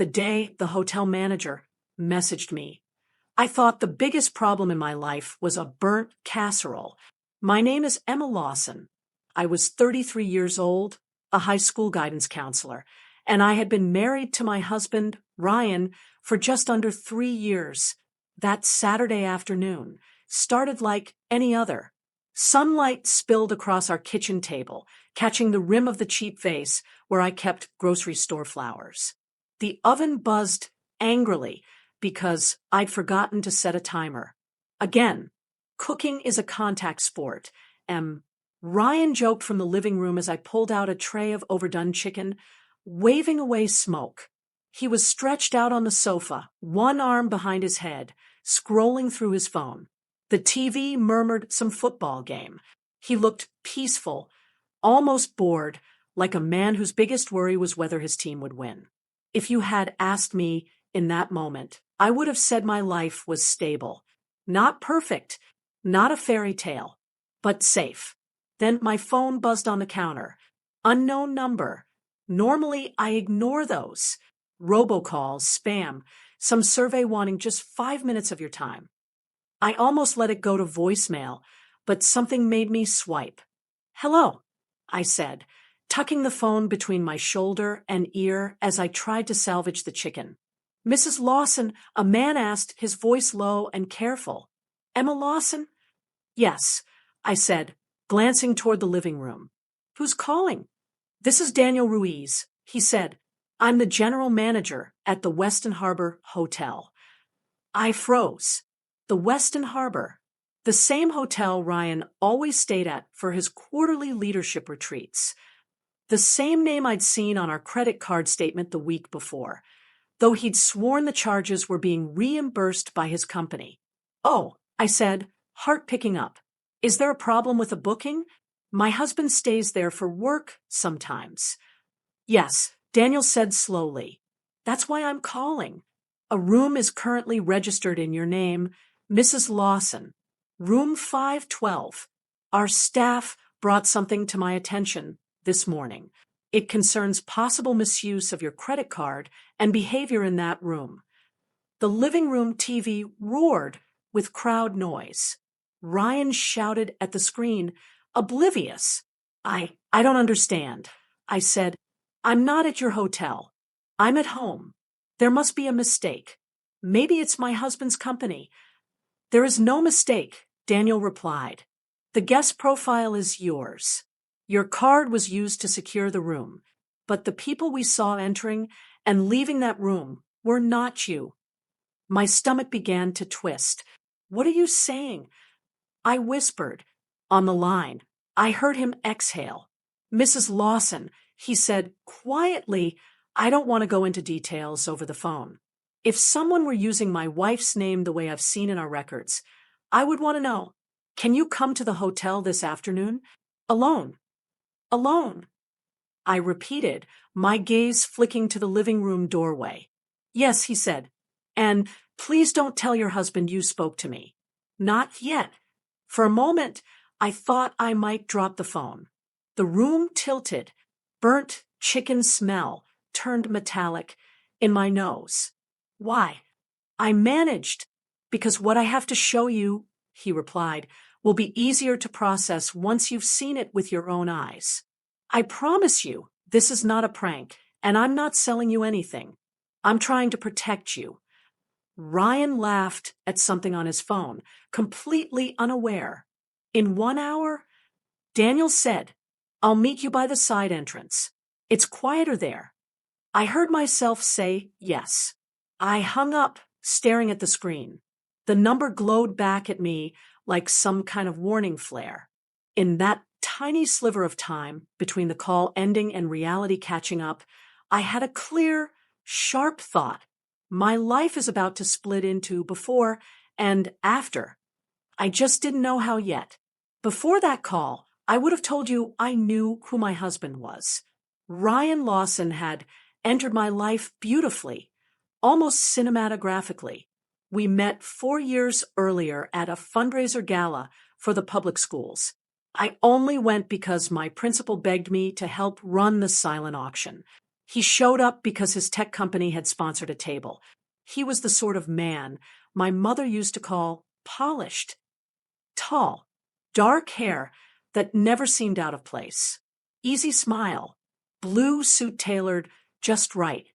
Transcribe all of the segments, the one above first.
the day the hotel manager messaged me. I thought the biggest problem in my life was a burnt casserole. My name is Emma Lawson. I was 33 years old, a high school guidance counselor, and I had been married to my husband, Ryan, for just under 3 years. That Saturday afternoon started like any other. Sunlight spilled across our kitchen table, catching the rim of the cheap vase where I kept grocery store flowers. The oven buzzed angrily because I'd forgotten to set a timer. Again, cooking is a contact sport. Ryan joked from the living room as I pulled out a tray of overdone chicken, waving away smoke. He was stretched out on the sofa, one arm behind his head, scrolling through his phone. The TV murmured some football game. He looked peaceful, almost bored, like a man whose biggest worry was whether his team would win. If you had asked me in that moment, I would have said my life was stable. Not perfect, not a fairy tale, but safe. Then my phone buzzed on the counter. Unknown number. Normally, I ignore those. Robocalls, spam, some survey wanting just 5 minutes of your time. I almost let it go to voicemail, but something made me swipe. "Hello," I said, tucking the phone between my shoulder and ear as I tried to salvage the chicken. "Mrs. Lawson," a man asked, his voice low and careful. "Emma Lawson?" "Yes," I said, glancing toward the living room. "Who's calling?" "This is Daniel Ruiz," he said. "I'm the general manager at the Weston Harbor Hotel." I froze. The Weston Harbor, the same hotel Ryan always stayed at for his quarterly leadership retreats. The same name I'd seen on our credit card statement the week before, though he'd sworn the charges were being reimbursed by his company. "Oh," I said, heart picking up. "Is there a problem with a booking? My husband stays there for work sometimes." "Yes," Daniel said slowly. "That's why I'm calling. A room is currently registered in your name, Mrs. Lawson. Room 512. Our staff brought something to my attention this morning. It concerns possible misuse of your credit card and behavior in that room." The living room TV roared with crowd noise. Ryan shouted at the screen, oblivious. I don't understand," I said. "I'm not at your hotel. I'm at home. There must be a mistake. Maybe it's my husband's company." "There is no mistake," Daniel replied. "The guest profile is yours. Your card was used to secure the room, but the people we saw entering and leaving that room were not you." My stomach began to twist. "What are you saying?" I whispered. On the line, I heard him exhale. "Mrs. Lawson," he said quietly, "I don't want to go into details over the phone. If someone were using my wife's name the way I've seen in our records, I would want to know. Can you come to the hotel this afternoon? Alone." "Alone," I repeated, my gaze flicking to the living room doorway. "Yes," he said. "And please don't tell your husband you spoke to me." "Not yet." For a moment, I thought I might drop the phone. The room tilted. Burnt chicken smell turned metallic in my nose. "Why?" "I managed. Because what I have to show you," he replied, "will be easier to process once you've seen it with your own eyes. I promise you, this is not a prank, and I'm not selling you anything. I'm trying to protect you." Ryan laughed at something on his phone, completely unaware. "In 1 hour?" Daniel said, "I'll meet you by the side entrance. It's quieter there." I heard myself say yes. I hung up, staring at the screen. The number glowed back at me like some kind of warning flare. In that tiny sliver of time between the call ending and reality catching up, I had a clear, sharp thought. My life is about to split into before and after. I just didn't know how yet. Before that call, I would have told you I knew who my husband was. Ryan Lawson had entered my life beautifully, almost cinematographically. We met 4 years earlier at a fundraiser gala for the public schools. I only went because my principal begged me to help run the silent auction. He showed up because his tech company had sponsored a table. He was the sort of man my mother used to call polished, tall, dark hair that never seemed out of place. Easy smile, blue suit tailored just right.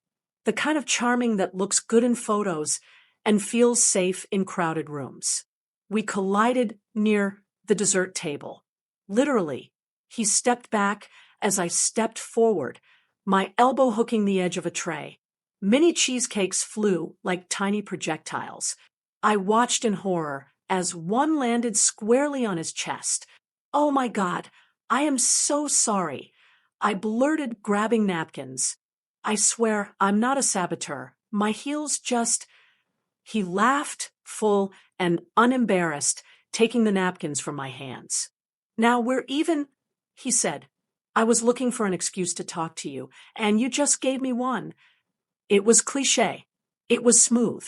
The kind of charming that looks good in photos and feels safe in crowded rooms. We collided near the dessert table. Literally, he stepped back as I stepped forward, my elbow hooking the edge of a tray. Mini cheesecakes flew like tiny projectiles. I watched in horror as one landed squarely on his chest. "Oh my God, I am so sorry," I blurted, grabbing napkins. "I swear I'm not a saboteur. My heels just—" He laughed, full and unembarrassed, taking the napkins from my hands. "Now we're even," he said. "I was looking for an excuse to talk to you, and you just gave me one." It was cliché. It was smooth.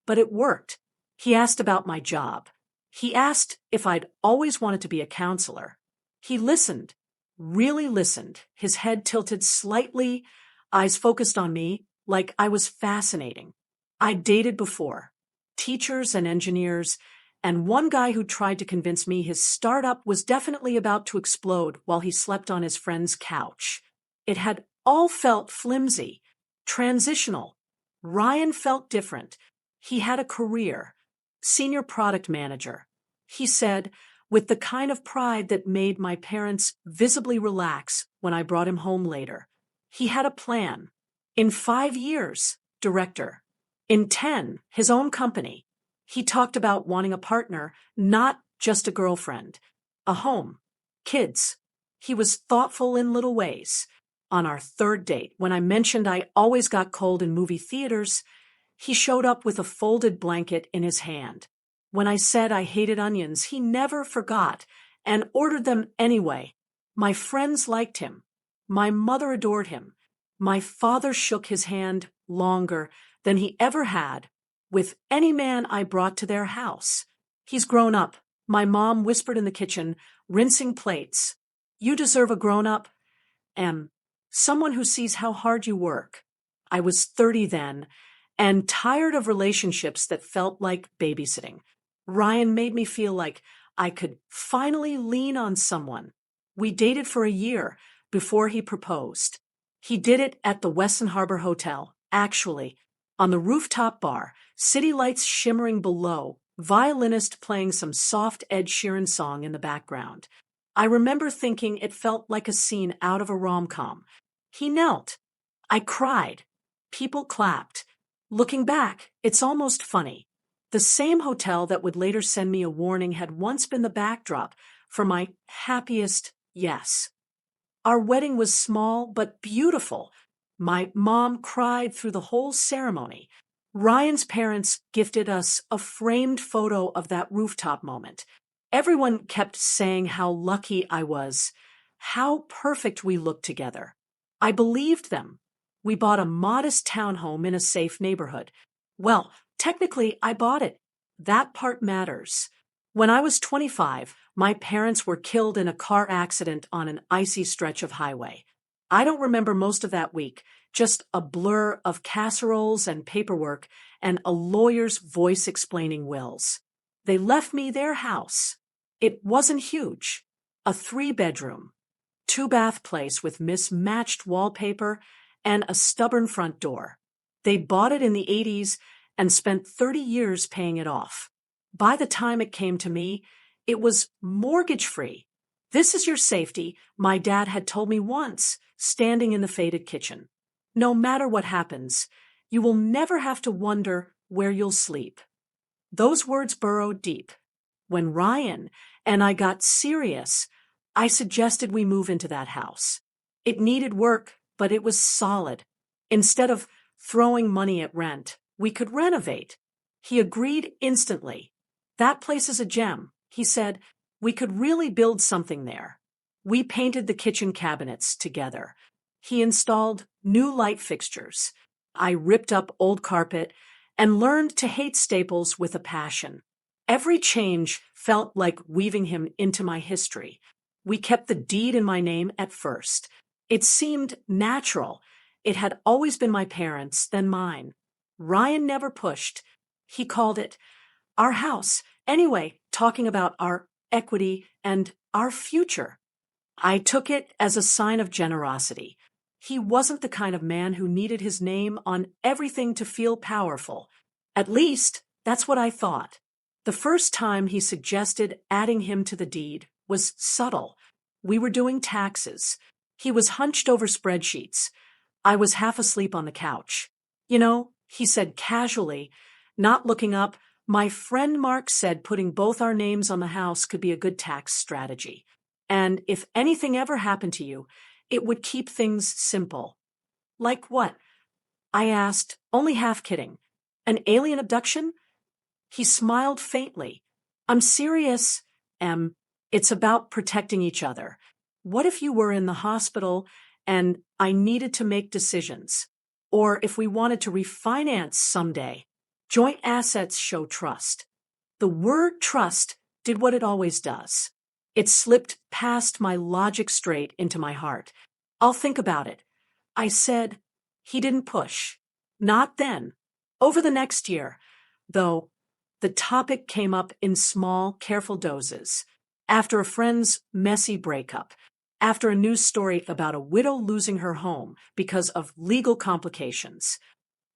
But it worked. He asked about my job. He asked if I'd always wanted to be a counselor. He listened, really listened, his head tilted slightly, eyes focused on me, like I was fascinating. I'd dated before, teachers and engineers, and one guy who tried to convince me his startup was definitely about to explode while he slept on his friend's couch. It had all felt flimsy, transitional. Ryan felt different. He had a career, senior product manager. He said, with the kind of pride that made my parents visibly relax when I brought him home later. He had a plan. In 5 years, director. In 10, his own company. He talked about wanting a partner, not just a girlfriend. A home. Kids. He was thoughtful in little ways. On our third date, when I mentioned I always got cold in movie theaters, he showed up with a folded blanket in his hand. When I said I hated onions, he never forgot and ordered them anyway. My friends liked him. My mother adored him. My father shook his hand longer than he ever had with any man I brought to their house. "He's grown up," my mom whispered in the kitchen, rinsing plates. "You deserve a grown-up, someone who sees how hard you work." I was 30 then, and tired of relationships that felt like babysitting. Ryan made me feel like I could finally lean on someone. We dated for a year before he proposed. He did it at the Weston Harbor Hotel, actually, on the rooftop bar, city lights shimmering below, violinist playing some soft Ed Sheeran song in the background. I remember thinking it felt like a scene out of a rom-com. He knelt. I cried. People clapped. Looking back, it's almost funny. The same hotel that would later send me a warning had once been the backdrop for my happiest yes. Our wedding was small but beautiful. My mom cried through the whole ceremony. Ryan's parents gifted us a framed photo of that rooftop moment. Everyone kept saying how lucky I was, how perfect we looked together. I believed them. We bought a modest townhome in a safe neighborhood. Well, technically, I bought it. That part matters. When I was 25, my parents were killed in a car accident on an icy stretch of highway. I don't remember most of that week, just a blur of casseroles and paperwork and a lawyer's voice explaining wills. They left me their house. It wasn't huge. A 3-bedroom, 2-bath place with mismatched wallpaper and a stubborn front door. They bought it in the 80s and spent 30 years paying it off. By the time it came to me, it was mortgage-free. "This is your safety," my dad had told me once, standing in the faded kitchen. "No matter what happens, you will never have to wonder where you'll sleep." Those words burrowed deep. When Ryan and I got serious, I suggested we move into that house. It needed work, but it was solid. Instead of throwing money at rent, we could renovate. He agreed instantly. "That place is a gem," he said. "We could really build something there." We painted the kitchen cabinets together. He installed new light fixtures. I ripped up old carpet and learned to hate staples with a passion. Every change felt like weaving him into my history. We kept the deed in my name at first. It seemed natural, It had always been my parents', then mine. Ryan never pushed. He called it our house. Anyway, talking about our equity and our future. I took it as a sign of generosity. He wasn't the kind of man who needed his name on everything to feel powerful. At least, that's what I thought. The first time he suggested adding him to the deed was subtle. We were doing taxes. He was hunched over spreadsheets. I was half asleep on the couch. You know, he said casually, not looking up, my friend Mark said putting both our names on the house could be a good tax strategy. And if anything ever happened to you, it would keep things simple. Like what? I asked, only half kidding. An alien abduction? He smiled faintly. I'm serious, Em. It's about protecting each other. What if you were in the hospital and I needed to make decisions? Or if we wanted to refinance someday? Joint assets show trust. The word trust did what it always does. It slipped past my logic straight into my heart. I'll think about it. I said. He didn't push. Not then. Over the next year, though, the topic came up in small, careful doses. After a friend's messy breakup, after a news story about a widow losing her home because of legal complications.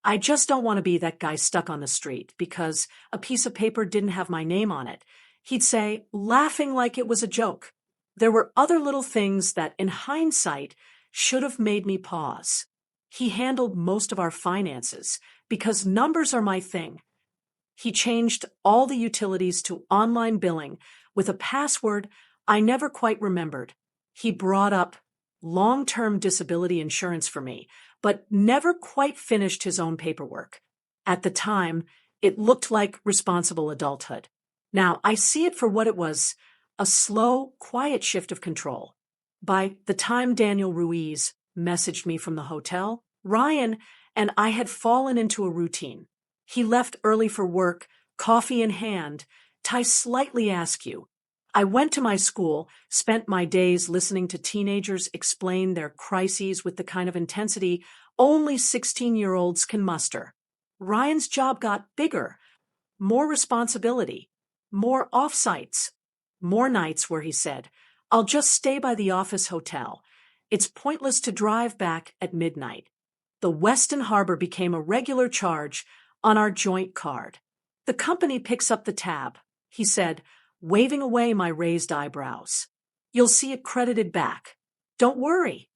I just don't want to be that guy stuck on the street because a piece of paper didn't have my name on it. He'd say, laughing like it was a joke. There were other little things that, in hindsight, should have made me pause. He handled most of our finances because numbers are my thing. He changed all the utilities to online billing with a password I never quite remembered. He brought up long-term disability insurance for me, but never quite finished his own paperwork. At the time, it looked like responsible adulthood. Now, I see it for what it was, a slow, quiet shift of control. By the time Daniel Ruiz messaged me from the hotel, Ryan and I had fallen into a routine. He left early for work, coffee in hand, tie slightly askew. I went to my school, spent my days listening to teenagers explain their crises with the kind of intensity only 16-year-olds can muster. Ryan's job got bigger, more responsibility, more off-sites, more nights where he said, I'll just stay by the office hotel. It's pointless to drive back at midnight. The Weston Harbor became a regular charge on our joint card. The company picks up the tab, he said, waving away my raised eyebrows. You'll see it credited back. Don't worry.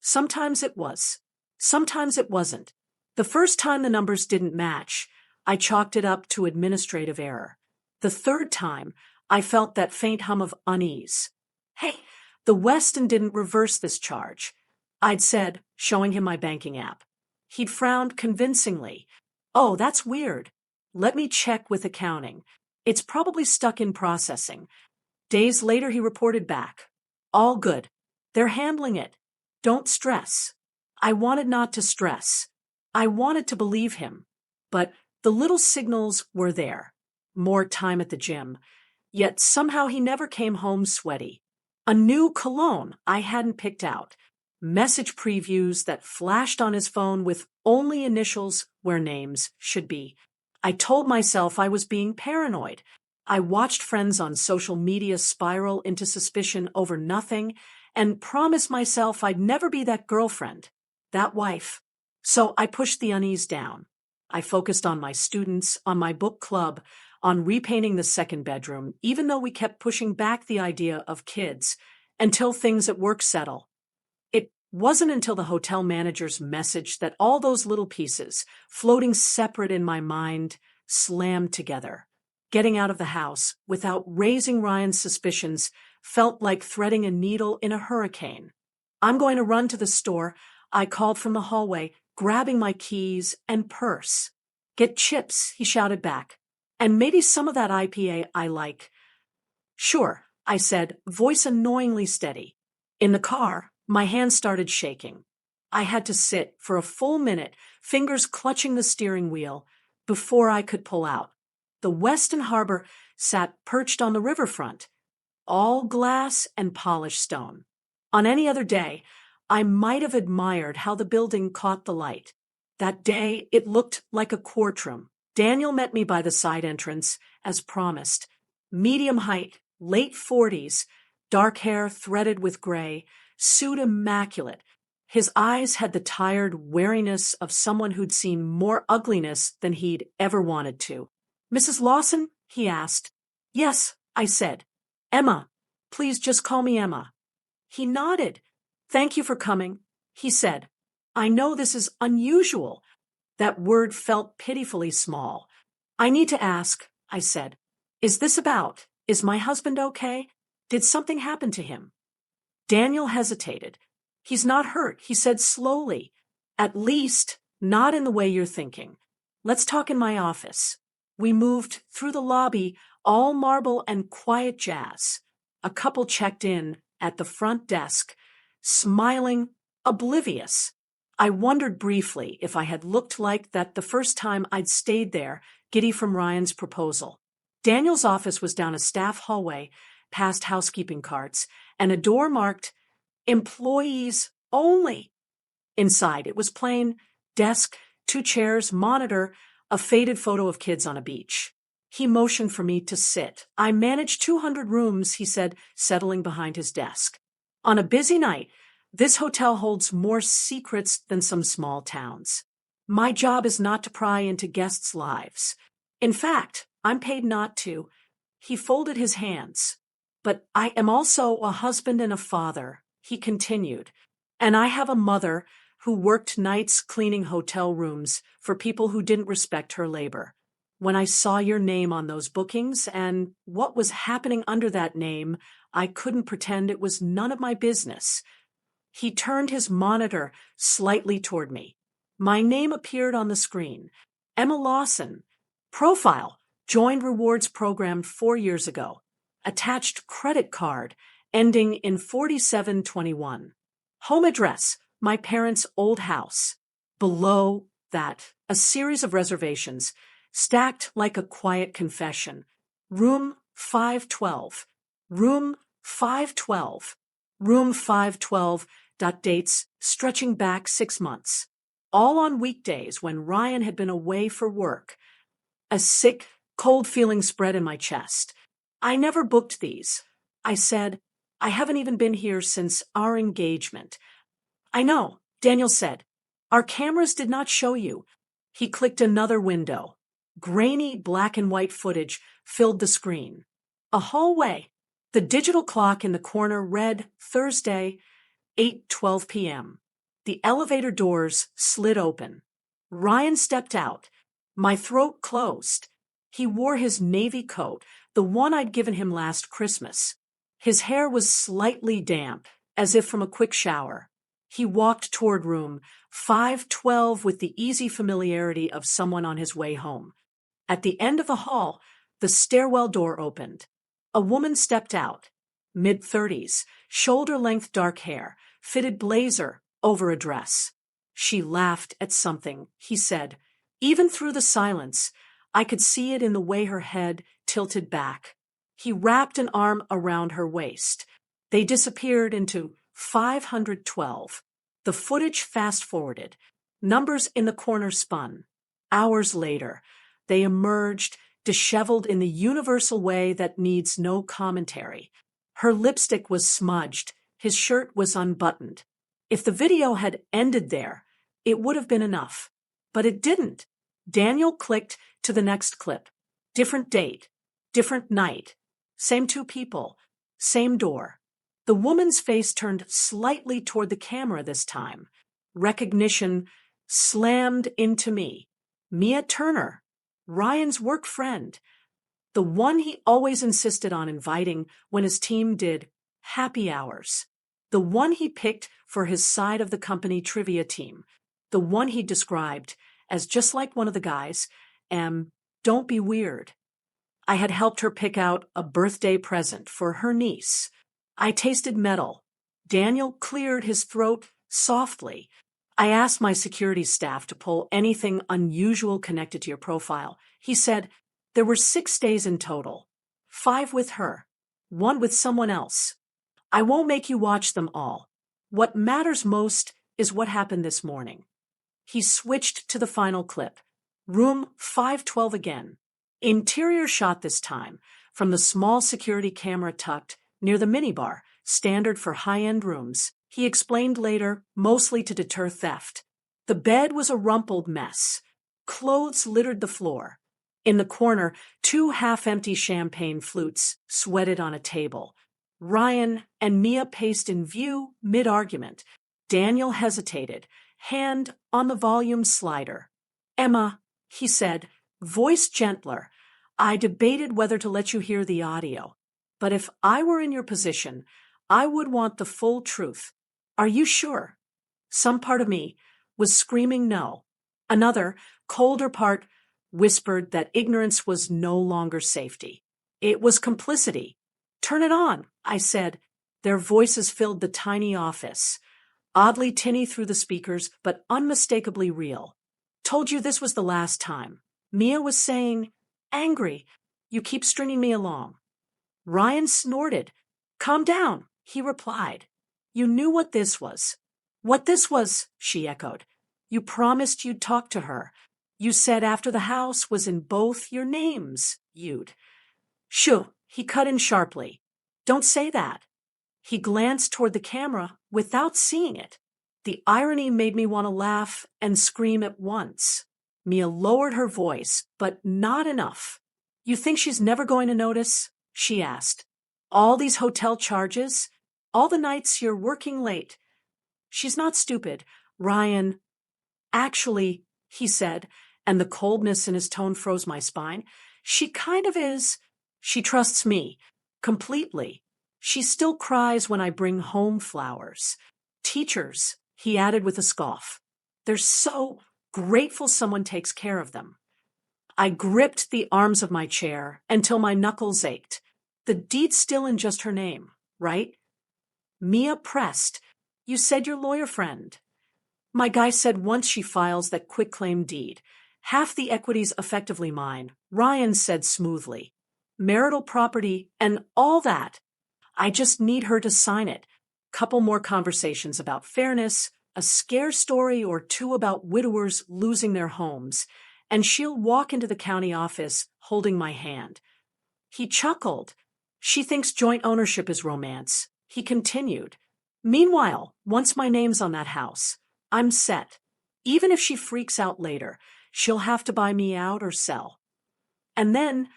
Sometimes it was. Sometimes it wasn't. The first time the numbers didn't match, I chalked it up to administrative error. The third time, I felt that faint hum of unease. Hey, the Weston didn't reverse this charge, I'd said, showing him my banking app. He'd frowned convincingly. Oh, that's weird. Let me check with accounting. It's probably stuck in processing. Days later, he reported back. All good. They're handling it. Don't stress. I wanted not to stress. I wanted to believe him. But the little signals were there. More time at the gym. Yet somehow he never came home sweaty. A new cologne I hadn't picked out. Message previews that flashed on his phone with only initials where names should be. I told myself I was being paranoid. I watched friends on social media spiral into suspicion over nothing and promised myself I'd never be that girlfriend, that wife. So I pushed the unease down. I focused on my students, on my book club, on repainting the second bedroom, even though we kept pushing back the idea of kids until things at work settle. It wasn't until the hotel manager's message that all those little pieces, floating separate in my mind, slammed together. Getting out of the house without raising Ryan's suspicions felt like threading a needle in a hurricane. I'm going to run to the store, I called from the hallway, grabbing my keys and purse. Get chips, he shouted back. And maybe some of that IPA I like. Sure, I said, voice annoyingly steady. In the car, my hands started shaking. I had to sit for a full minute, fingers clutching the steering wheel, before I could pull out. The Weston Harbor sat perched on the riverfront, all glass and polished stone. On any other day, I might have admired how the building caught the light. That day, it looked like a courtroom. Daniel met me by the side entrance, as promised. Medium height, late 40s, dark hair threaded with gray, suit immaculate. His eyes had the tired wariness of someone who'd seen more ugliness than he'd ever wanted to. "Mrs. Lawson?" he asked. "Yes," I said. "Emma. Please just call me Emma." He nodded. "Thank you for coming," he said. "I know this is unusual." That word felt pitifully small. "I need to ask," I said. "Is this about? Is my husband okay? Did something happen to him?" Daniel hesitated. "He's not hurt," he said slowly. "At least, not in the way you're thinking. Let's talk in my office." We moved through the lobby, all marble and quiet jazz. A couple checked in at the front desk, smiling, oblivious. I wondered briefly if I had looked like that the first time I'd stayed there, giddy from Ryan's proposal. Daniel's office was down a staff hallway, past housekeeping carts, and a door marked "Employees Only." Inside, it was plain: desk, 2 chairs, monitor, a faded photo of kids on a beach. He motioned for me to sit. "I manage 200 rooms," he said, settling behind his desk. "On a busy night, this hotel holds more secrets than some small towns. My job is not to pry into guests' lives. In fact, I'm paid not to." He folded his hands. "But I am also a husband and a father," he continued, "and I have a mother who worked nights cleaning hotel rooms for people who didn't respect her labor. When I saw your name on those bookings and what was happening under that name, I couldn't pretend it was none of my business." He turned his monitor slightly toward me. My name appeared on the screen. "Emma Lawson. Profile. Joined rewards program 4 years ago. Attached credit card ending in 4721. Home address, my parents' old house." Below that, a series of reservations, stacked like a quiet confession. "Room 512. Room 512. Room 512. Dates stretching back 6 months. All on weekdays when Ryan had been away for work. A sick, cold feeling spread in my chest. "I never booked these," I said. "I haven't even been here since our engagement." "I know," Daniel said. "Our cameras did not show you." He clicked another window. Grainy black and white footage filled the screen. A hallway. The digital clock in the corner read Thursday, 8:12 p.m. The elevator doors slid open. Ryan stepped out. My throat closed. He wore his navy coat, the one I'd given him last Christmas. His hair was slightly damp, as if from a quick shower. He walked toward room 512 with the easy familiarity of someone on his way home. At the end of the hall, the stairwell door opened. A woman stepped out. Mid-30s, shoulder-length dark hair, fitted blazer over a dress. She laughed at something, he said. Even through the silence, I could see it in the way her head tilted back. He wrapped an arm around her waist. They disappeared into 512. The footage fast-forwarded. Numbers in the corner spun. Hours later, they emerged, disheveled in the universal way that needs no commentary. Her lipstick was smudged. His shirt was unbuttoned. If the video had ended there, it would have been enough. But it didn't. Daniel clicked to the next clip. Different date. Different night. Same 2 people. Same door. The woman's face turned slightly toward the camera this time. Recognition slammed into me. Mia Turner, Ryan's work friend. The one he always insisted on inviting when his team did happy hours. The one he picked for his side of the company trivia team. The one he described as just like one of the guys, don't be weird. I had helped her pick out a birthday present for her niece. I tasted metal. Daniel cleared his throat softly. I asked my security staff to pull anything unusual connected to your profile. He said, there were 6 stays in total. 5 with her. 1 with someone else. I won't make you watch them all. What matters most is what happened this morning. He switched to the final clip. Room 512 again. Interior shot this time, from the small security camera tucked near the minibar, standard for high-end rooms. He explained later, mostly to deter theft. The bed was a rumpled mess. Clothes littered the floor. In the corner, two half-empty champagne flutes sweated on a table. Ryan and Mia paced in view mid-argument. Daniel hesitated, hand on the volume slider. "Emma," he said, voice gentler, "I debated whether to let you hear the audio. But if I were in your position, I would want the full truth. Are you sure?" Some part of me was screaming no. Another, colder part whispered that ignorance was no longer safety. It was complicity. "Turn it on," I said. Their voices filled the tiny office, oddly tinny through the speakers, but unmistakably real. "Told you this was the last time." Mia was saying, angry, "You keep stringing me along." Ryan snorted. "Calm down," he replied. "You knew what this was." "What this was," she echoed. "You promised you'd talk to her. You said after the house was in both your names, you'd." "Shoo," he cut in sharply. "Don't say that." He glanced toward the camera without seeing it. The irony made me want to laugh and scream at once. Mia lowered her voice, but not enough. "You think she's never going to notice?" she asked. "All these hotel charges? All the nights you're working late?" "She's not stupid, Ryan." "Actually," he said, and the coldness in his tone froze my spine, "she kind of is. She trusts me. Completely. She still cries when I bring home flowers. Teachers," he added with a scoff. "They're so grateful someone takes care of them." I gripped the arms of my chair until my knuckles ached. "The deed's still in just her name, right?" Mia pressed. "You said your lawyer friend." "My guy said once she files that quitclaim deed, half the equity's effectively mine," Ryan said smoothly. "Marital property and all that. I just need her to sign it. Couple more conversations about fairness, a scare story or two about widowers losing their homes, and she'll walk into the county office holding my hand." He chuckled. "She thinks joint ownership is romance." He continued. "Meanwhile, once my name's on that house, I'm set. Even if she freaks out later, she'll have to buy me out or sell." And then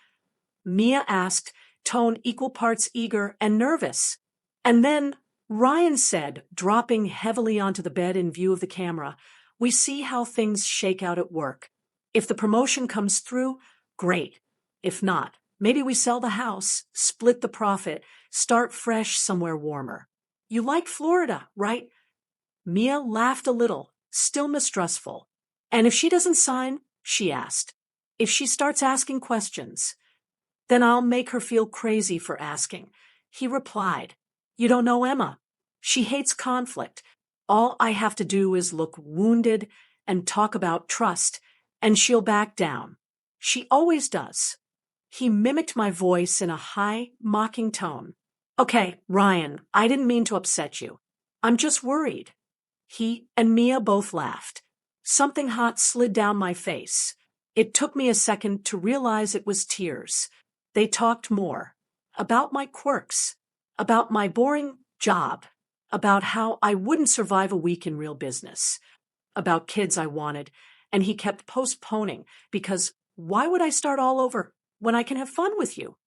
Mia asked, tone equal parts eager and nervous. "And then," Ryan said, dropping heavily onto the bed in view of the camera, "we see how things shake out at work. If the promotion comes through, great. If not, maybe we sell the house, split the profit, start fresh somewhere warmer. You like Florida, right?" Mia laughed a little, still mistrustful. "And if she doesn't sign," she asked, "if she starts asking questions?" "Then I'll make her feel crazy for asking," he replied. "You don't know Emma. She hates conflict. All I have to do is look wounded and talk about trust, and she'll back down. She always does." He mimicked my voice in a high, mocking tone. "Okay, Ryan, I didn't mean to upset you. I'm just worried." He and Mia both laughed. Something hot slid down my face. It took me a second to realize it was tears. They talked more. About my quirks. About my boring job. About how I wouldn't survive a week in real business. About kids I wanted, and he kept postponing because why would I start all over when I can have fun with you?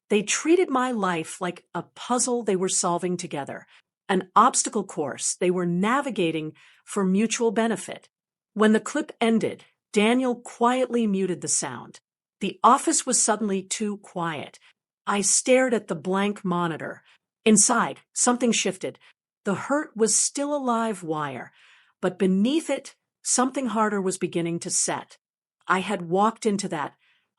They treated my life like a puzzle they were solving together, an obstacle course they were navigating for mutual benefit. When the clip ended, Daniel quietly muted the sound. The office was suddenly too quiet. I stared at the blank monitor. Inside, something shifted. The hurt was still a live wire, but beneath it, something harder was beginning to set. I had walked into that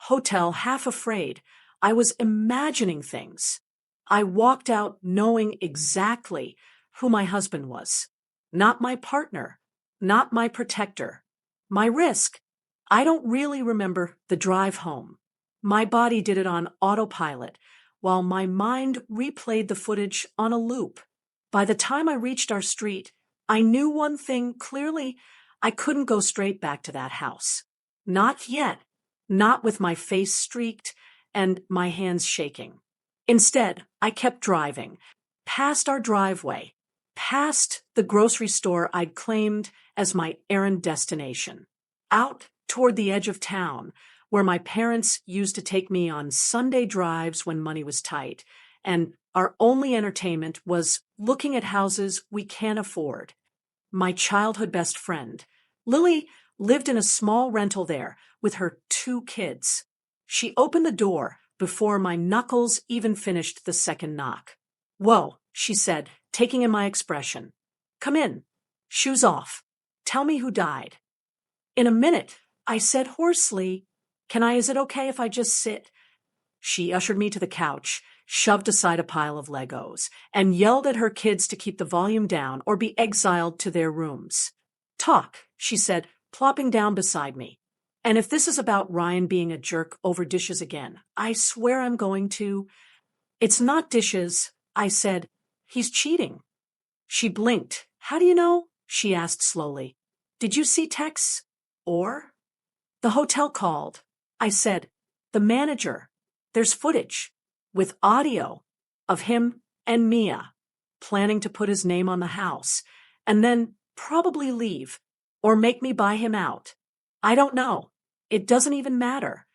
hotel half afraid. I was imagining things. I walked out knowing exactly who my husband was. Not my partner, not my protector. My risk. I don't really remember the drive home. My body did it on autopilot, while my mind replayed the footage on a loop. By the time I reached our street, I knew one thing clearly. I couldn't go straight back to that house. Not yet. Not with my face streaked and my hands shaking. Instead, I kept driving, past our driveway, past the grocery store I'd claimed as my errand destination, out toward the edge of town, where my parents used to take me on Sunday drives when money was tight, and our only entertainment was looking at houses we can't afford. My childhood best friend, Lily, lived in a small rental there with her 2 kids. She opened the door before my knuckles even finished the second knock. "Whoa," she said, taking in my expression. "Come in. Shoes off. Tell me who died." "In a minute," I said hoarsely. Is it okay if I just sit?" She ushered me to the couch, shoved aside a pile of Legos, and yelled at her kids to keep the volume down or be exiled to their rooms. "Talk," she said, plopping down beside me. "And if this is about Ryan being a jerk over dishes again, I swear I'm going to—" "It's not dishes," I said. "He's cheating." She blinked. "How do you know?" she asked slowly. "Did you see texts? Or—" "The hotel called," I said. "The manager. There's footage, with audio, of him and Mia, planning to put his name on the house, and then probably leave, or make me buy him out. I don't know. It doesn't even matter."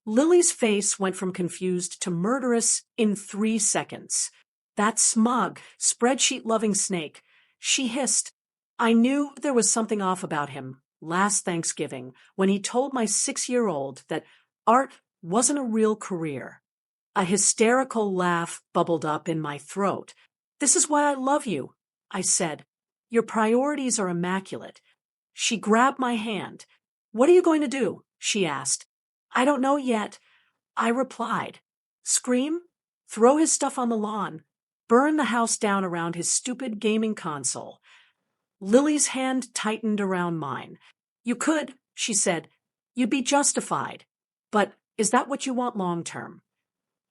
Lily's face went from confused to murderous in 3 seconds. "That smug, spreadsheet-loving snake," she hissed. "I knew there was something off about him last Thanksgiving when he told my 6-year-old that art wasn't a real career." A hysterical laugh bubbled up in my throat. "This is why I love you," I said. "Your priorities are immaculate." She grabbed my hand. "What are you going to do?" she asked. "I don't know yet," I replied. "Scream? Throw his stuff on the lawn? Burn the house down around his stupid gaming console?" Lily's hand tightened around mine. "You could," she said. "You'd be justified. But is that what you want long term?"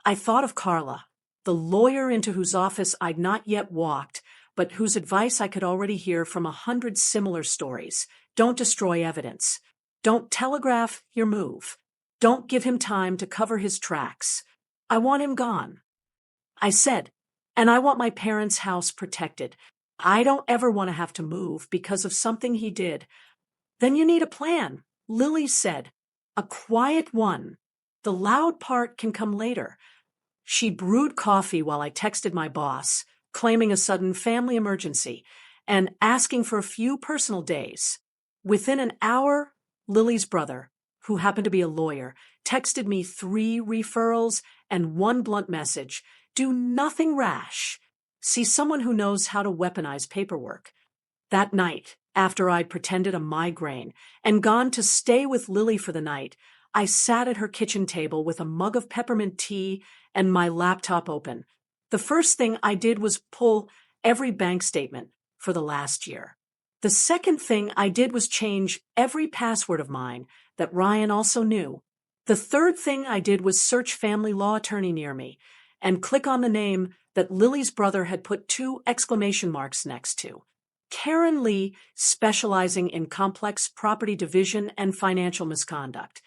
I thought of Carla, the lawyer into whose office I'd not yet walked, but whose advice I could already hear from 100 similar stories. Don't destroy evidence. Don't telegraph your move. Don't give him time to cover his tracks. I want him gone. I said, and I want my parents' house protected. I don't ever want to have to move because of something he did. "Then you need a plan," Lily said. "A quiet one. The loud part can come later." She brewed coffee while I texted my boss, claiming a sudden family emergency and asking for a few personal days. Within an hour, Lily's brother, who happened to be a lawyer, texted me 3 referrals and 1 blunt message. "Do nothing rash. See someone who knows how to weaponize paperwork." That night, after I'd pretended a migraine and gone to stay with Lily for the night, I sat at her kitchen table with a mug of peppermint tea and my laptop open. The first thing I did was pull every bank statement for the last year. The second thing I did was change every password of mine that Ryan also knew. The third thing I did was search family law attorney near me and click on the name that Lily's brother had put 2 exclamation marks next to. Karen Lee, specializing in complex property division and financial misconduct.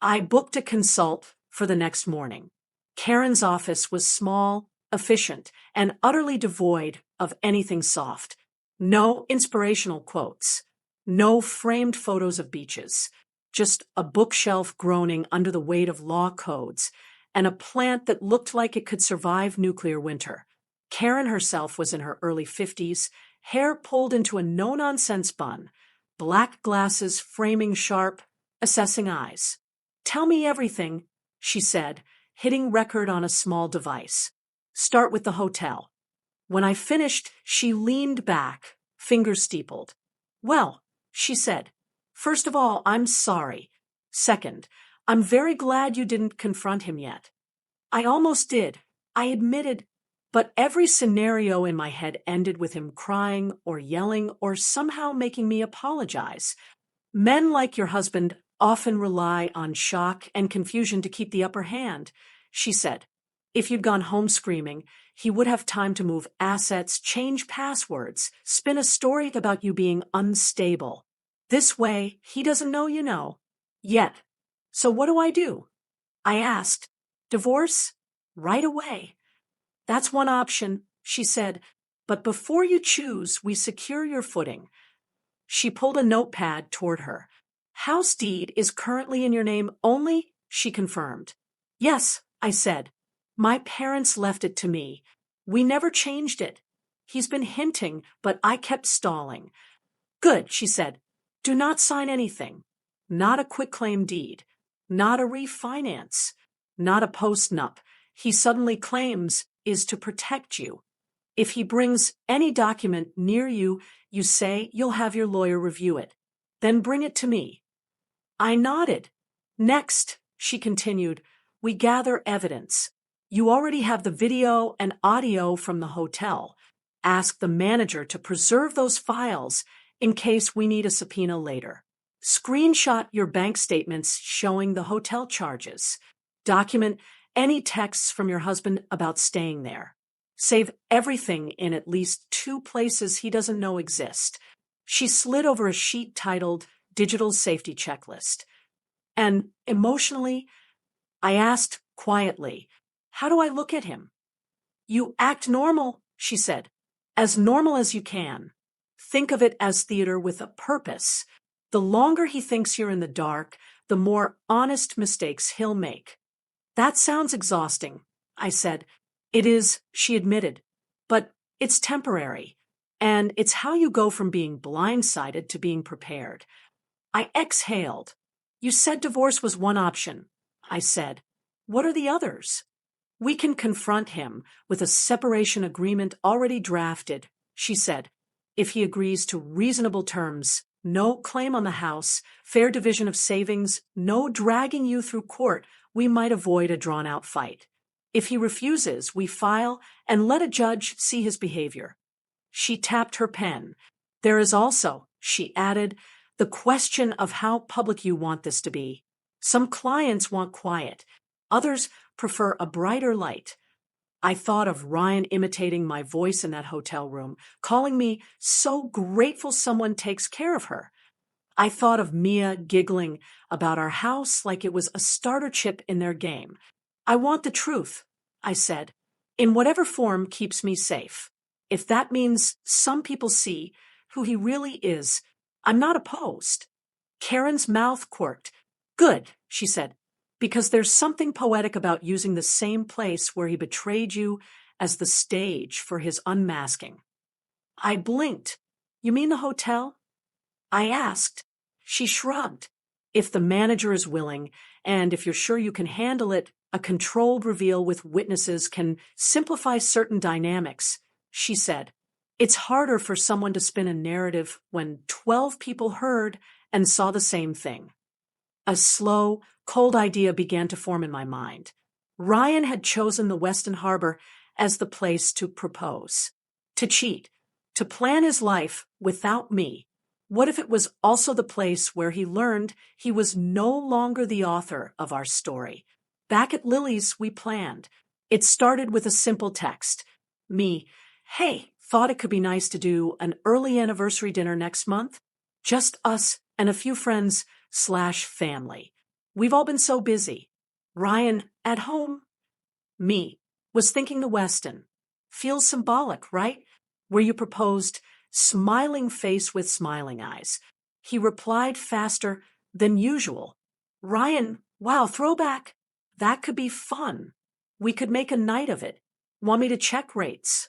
I booked a consult for the next morning. Karen's office was small, efficient, and utterly devoid of anything soft. No inspirational quotes. No framed photos of beaches. Just a bookshelf groaning under the weight of law codes, and a plant that looked like it could survive nuclear winter. Karen herself was in her early 50s, hair pulled into a no-nonsense bun, black glasses framing sharp, assessing eyes. "Tell me everything," she said, hitting record on a small device. "Start with the hotel." When I finished, she leaned back, fingers steepled. "Well," she said, "first of all, I'm sorry. Second, I'm very glad you didn't confront him yet." I almost did, I admitted, but every scenario in my head ended with him crying or yelling or somehow making me apologize. Men like your husband often rely on shock and confusion to keep the upper hand, she said. If you'd gone home screaming, he would have time to move assets, change passwords, spin a story about you being unstable. This way, he doesn't know you know. Yet. So what do? I asked. Divorce? Right away. That's one option, she said. But before you choose, we secure your footing. She pulled a notepad toward her. House deed is currently in your name only, she confirmed. Yes, I said. My parents left it to me. We never changed it. He's been hinting, but I kept stalling. Good, she said. Do not sign anything. Not a quitclaim deed. Not a refinance. Not a post-nup. He suddenly claims is to protect you. If he brings any document near you, you say you'll have your lawyer review it. Then bring it to me. I nodded. Next, she continued, we gather evidence. You already have the video and audio from the hotel. Ask the manager to preserve those files in case we need a subpoena later. Screenshot your bank statements showing the hotel charges. Document any texts from your husband about staying there. Save everything in at least 2 places he doesn't know exist. She slid over a sheet titled Digital Safety Checklist. And emotionally, I asked quietly, how do I look at him? You act normal, she said, as normal as you can. Think of it as theater with a purpose. The longer he thinks you're in the dark, the more honest mistakes he'll make. That sounds exhausting, I said. It is, she admitted, but it's temporary, and it's how you go from being blindsided to being prepared. I exhaled. You said divorce was one option, I said. What are the others? We can confront him with a separation agreement already drafted, she said. If he agrees to reasonable terms, no claim on the house, fair division of savings, no dragging you through court, we might avoid a drawn-out fight. If he refuses, we file and let a judge see his behavior. She tapped her pen. There is also, she added, the question of how public you want this to be. Some clients want quiet. Others prefer a brighter light. I thought of Ryan imitating my voice in that hotel room, calling me so grateful someone takes care of her. I thought of Mia giggling about our house like it was a starter chip in their game. I want the truth, I said, in whatever form keeps me safe. If that means some people see who he really is, I'm not opposed. Karen's mouth quirked. Good, she said, because there's something poetic about using the same place where he betrayed you as the stage for his unmasking. I blinked. You mean the hotel? I asked. She shrugged. If the manager is willing, and if you're sure you can handle it, a controlled reveal with witnesses can simplify certain dynamics, she said. It's harder for someone to spin a narrative when 12 people heard and saw the same thing. A slow, cold idea began to form in my mind. Ryan had chosen the Weston Harbor as the place to propose, to cheat, to plan his life without me. What if it was also the place where he learned he was no longer the author of our story? Back at Lily's, we planned. It started with a simple text. Me, hey, thought it could be nice to do an early anniversary dinner next month. Just us and a few friends/family. We've all been so busy. Ryan, at home? Me, was thinking the Weston. Feels symbolic, right? Where you proposed, smiling face with smiling eyes. He replied faster than usual. Ryan, wow, throwback. That could be fun. We could make a night of it. Want me to check rates?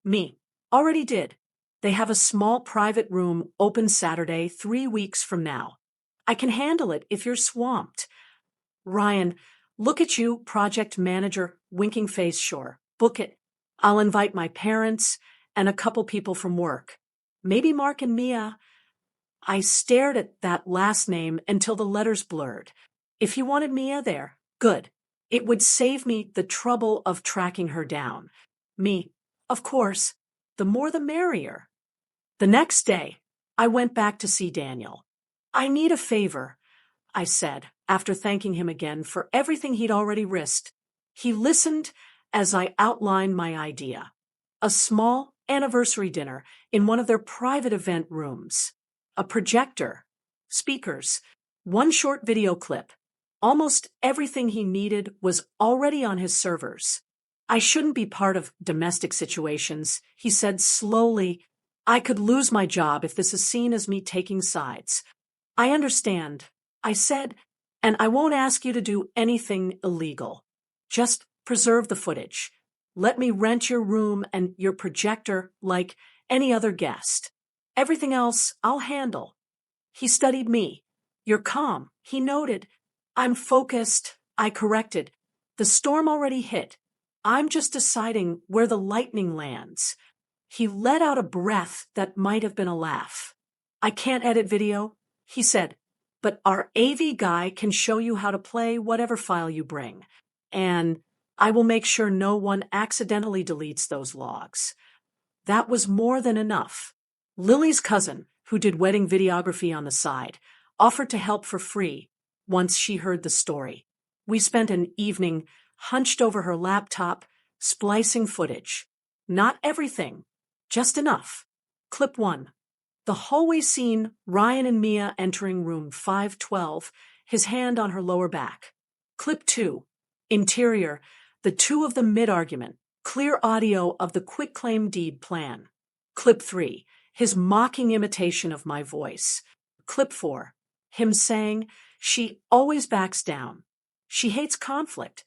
Me, already did. They have a small private room open Saturday, 3 weeks from now. I can handle it if you're swamped. Ryan, look at you, project manager, winking face, sure. Book it. I'll invite my parents and a couple people from work. Maybe Mark and Mia. I stared at that last name until the letters blurred. If you wanted Mia there, good. It would save me the trouble of tracking her down. Me, of course. The more the merrier. The next day, I went back to see Daniel. I need a favor, I said, after thanking him again for everything he'd already risked. He listened as I outlined my idea. A small anniversary dinner in one of their private event rooms. A projector, speakers, one short video clip. Almost everything he needed was already on his servers. I shouldn't be part of domestic situations, he said slowly. I could lose my job if this is seen as me taking sides. I understand, I said, and I won't ask you to do anything illegal. Just preserve the footage. Let me rent your room and your projector like any other guest. Everything else I'll handle. He studied me. You're calm, he noted. I'm focused, I corrected. The storm already hit. I'm just deciding where the lightning lands. He let out a breath that might have been a laugh. I can't edit video, he said, but our AV guy can show you how to play whatever file you bring. And I will make sure no one accidentally deletes those logs. That was more than enough. Lily's cousin, who did wedding videography on the side, offered to help for free once she heard the story. We spent an evening hunched over her laptop, splicing footage. Not everything, just enough. Clip 1. The hallway scene, Ryan and Mia entering room 512, his hand on her lower back. Clip 2. Interior, the two of them mid-argument, clear audio of the quitclaim deed plan. Clip 3. His mocking imitation of my voice. Clip 4. Him saying, she always backs down. She hates conflict.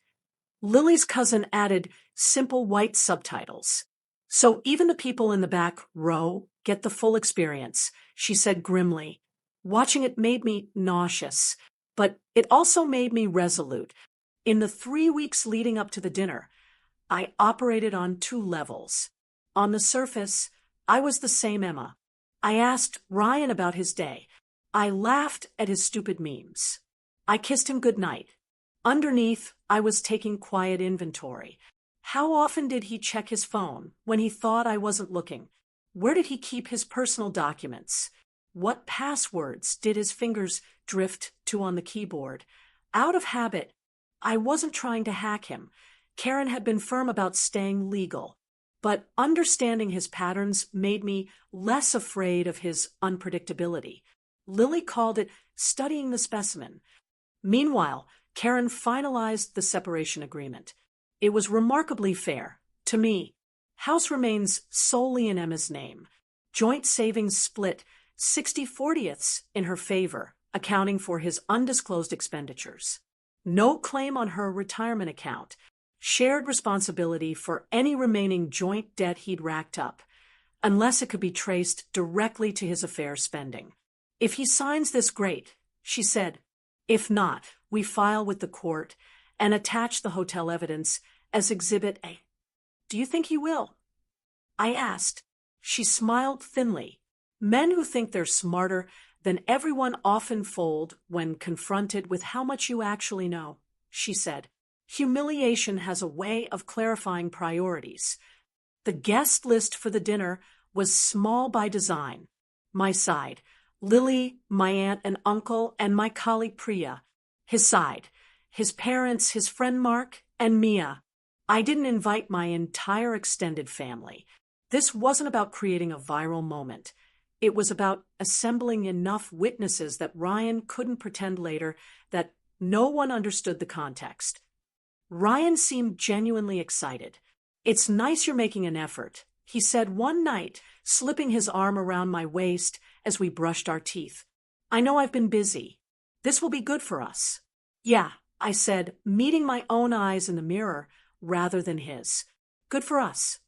Lily's cousin added simple white subtitles. So even the people in the back row get the full experience, she said grimly. Watching it made me nauseous, but it also made me resolute. In the 3 weeks leading up to the dinner, I operated on 2 levels. On the surface, I was the same Emma. I asked Ryan about his day. I laughed at his stupid memes. I kissed him goodnight. Underneath, I was taking quiet inventory. How often did he check his phone when he thought I wasn't looking? Where did he keep his personal documents? What passwords did his fingers drift to on the keyboard? Out of habit, I wasn't trying to hack him. Karen had been firm about staying legal. But understanding his patterns made me less afraid of his unpredictability. Lily called it studying the specimen. Meanwhile, Karen finalized the separation agreement. It was remarkably fair, to me. House remains solely in Emma's name. Joint savings split 60/40ths in her favor, accounting for his undisclosed expenditures. No claim on her retirement account. Shared responsibility for any remaining joint debt he'd racked up, unless it could be traced directly to his affair spending. If he signs this, great, she said. If not, we file with the court and attach the hotel evidence as Exhibit A. Do you think he will? I asked. She smiled thinly. Men who think they're smarter than everyone often fold when confronted with how much you actually know, she said. Humiliation has a way of clarifying priorities. The guest list for the dinner was small by design. My side, Lily, my aunt and uncle, and my colleague Priya. His side, his parents, his friend Mark, and Mia. I didn't invite my entire extended family. This wasn't about creating a viral moment. It was about assembling enough witnesses that Ryan couldn't pretend later that no one understood the context. Ryan seemed genuinely excited. It's nice you're making an effort, he said one night, slipping his arm around my waist as we brushed our teeth. I know I've been busy. This will be good for us. Yeah, I said, meeting my own eyes in the mirror rather than his. Good for us.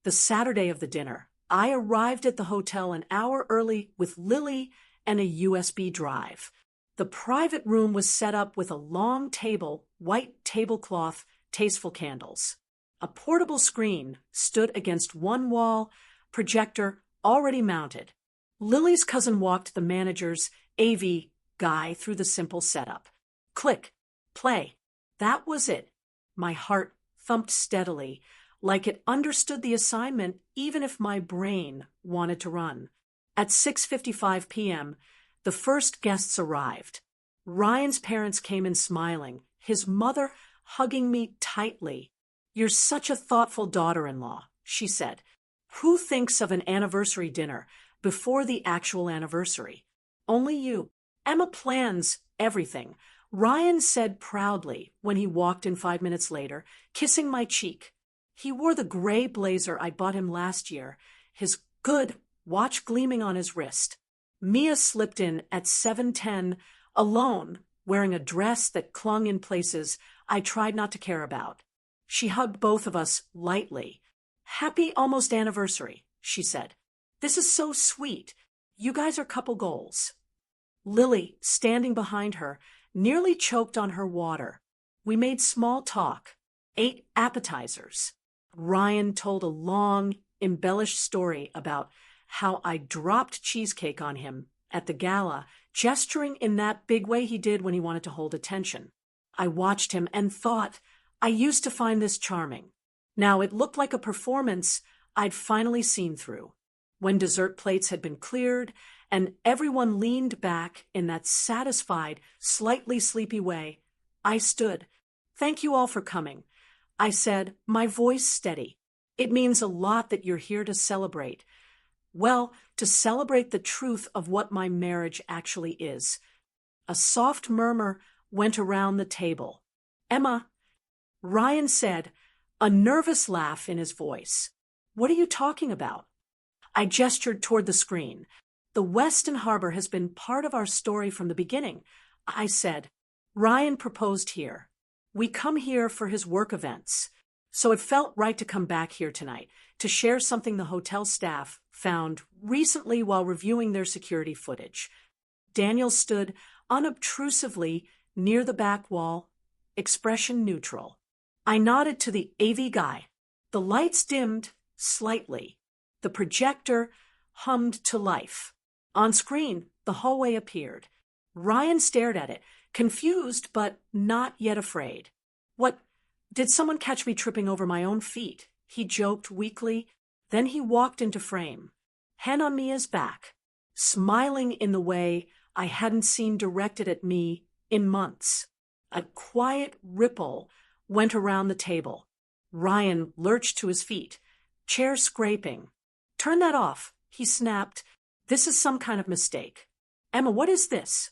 The Saturday of the dinner, I arrived at the hotel an hour early with Lily and a USB drive. The private room was set up with a long table, white tablecloth, tasteful candles. A portable screen stood against one wall, projector already mounted. Lily's cousin walked the manager's AV guy through the simple setup. Click, play. That was it. My heart thumped steadily, like it understood the assignment even if my brain wanted to run. At 6:55 p.m., the first guests arrived. Ryan's parents came in smiling, his mother hugging me tightly. You're such a thoughtful daughter-in-law, she said. Who thinks of an anniversary dinner before the actual anniversary? Only you. Emma plans everything, Ryan said proudly when he walked in 5 minutes later, kissing my cheek. He wore the gray blazer I bought him last year, his good watch gleaming on his wrist. Mia slipped in at 7:10, alone, wearing a dress that clung in places I tried not to care about. She hugged both of us lightly. Happy almost anniversary, she said. This is so sweet. You guys are couple goals. Lily, standing behind her, nearly choked on her water. We made small talk, ate appetizers. Ryan told a long, embellished story about how I dropped cheesecake on him at the gala, gesturing in that big way he did when he wanted to hold attention. I watched him and thought, I used to find this charming. Now it looked like a performance I'd finally seen through. When dessert plates had been cleared and everyone leaned back in that satisfied, slightly sleepy way, I stood. Thank you all for coming, I said, my voice steady. It means a lot that you're here to celebrate. Well, to celebrate the truth of what my marriage actually is. A soft murmur went around the table. Emma, Ryan said, a nervous laugh in his voice. What are you talking about? I gestured toward the screen. The Weston Harbor has been part of our story from the beginning, I said. Ryan proposed here. We come here for his work events. So it felt right to come back here tonight to share something the hotel staff found recently while reviewing their security footage. Daniel stood unobtrusively near the back wall, expression neutral. I nodded to the AV guy. The lights dimmed slightly. The projector hummed to life. On screen, the hallway appeared. Ryan stared at it, confused but not yet afraid. What? Did someone catch me tripping over my own feet? He joked weakly. Then he walked into frame, hand on Mia's back, smiling in the way I hadn't seen directed at me in months. A quiet ripple went around the table. Ryan lurched to his feet, chair scraping. Turn that off, he snapped. This is some kind of mistake. Emma, what is this?